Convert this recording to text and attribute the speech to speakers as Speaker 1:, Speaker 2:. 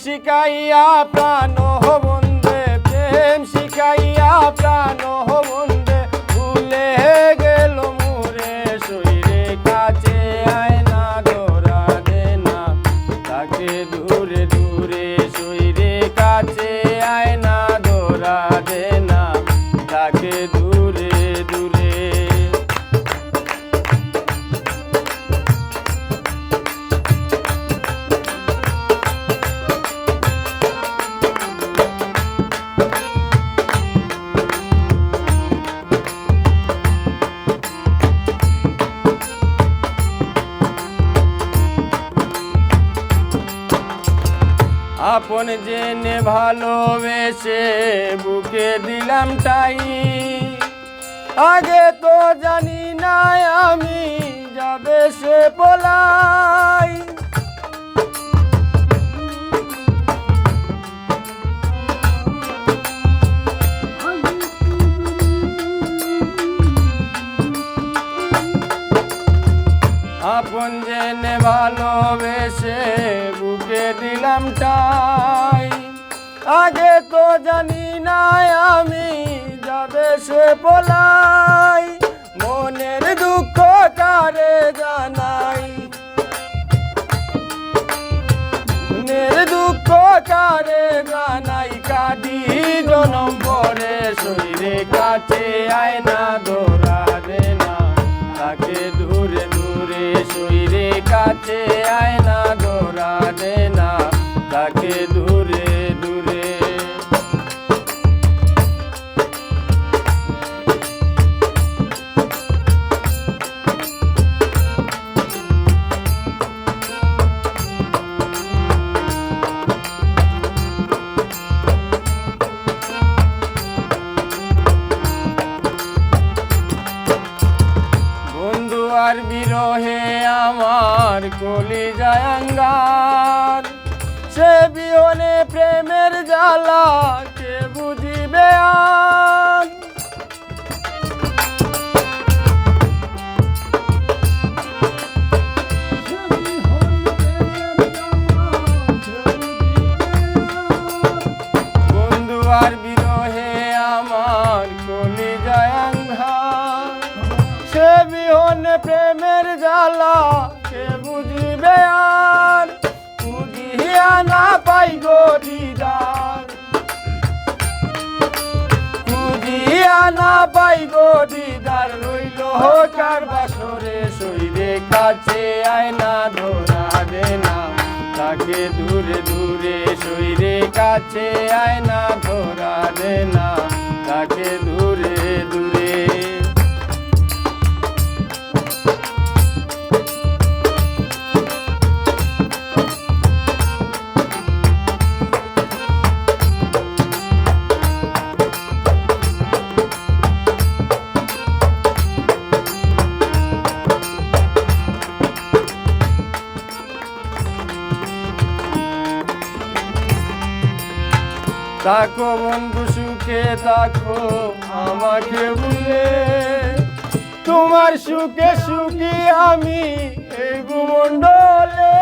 Speaker 1: শিখাইয়া প্রাণ বন্ধে, প্রেম শিখাইয়া প্রাণ বন্ধে, ভুলে গেল মোরে শরীরে কাছে আয় না ধরা দে না, তাকে দূরে দূরে শরীরে কাছে আয় না ধরা দে না, তাকে দূরে দূরে। আপন জেনে ভালোবেসে বুকে দিলাম ঠাই, আগে তো জানি না আমি যাবে সে পলাই। আপন জেনে ভালোবেসে বুকে দিলাম ঠাই, আগে তো জানি না আমি যাবে সে পলাই। মনের দুঃখ কারে জানাই, মনের দুঃখ কারে জানাই, কাঁদি জনম পরে শরীরে কাছে আয় না ধরা দে না, তাকে দূরে দূরে শরীরে কাছে আয় না ধরা দে না, তাকে দূরে দূরে। আর বিরহে আমার কলিজায় আঙ্গার, সে বিহনে প্রেমের জ্বালা কে বুঝিবে আর। বন্ধু আর বিরহে আমার কলিজায় আঙ্গার, সে বিহনে প্রেমের জ্বালা কে বুঝিবে আর। বুঝিয়া না পাই গো দিদার, বুঝিয়া না পাই গো দিদার, রইল কার বাসরে শরীরে কাছে আয় না ধরা দে না, তাকে দূরে দূরে শরীরে কাছে আয় না ধরা দে না, তাকে দূরে দূরে। তাকো বন্ধু সুখে তাকো আমাকে ভুলে, তোমার সুখে সুখী আমি এই ভূমণ্ডলে।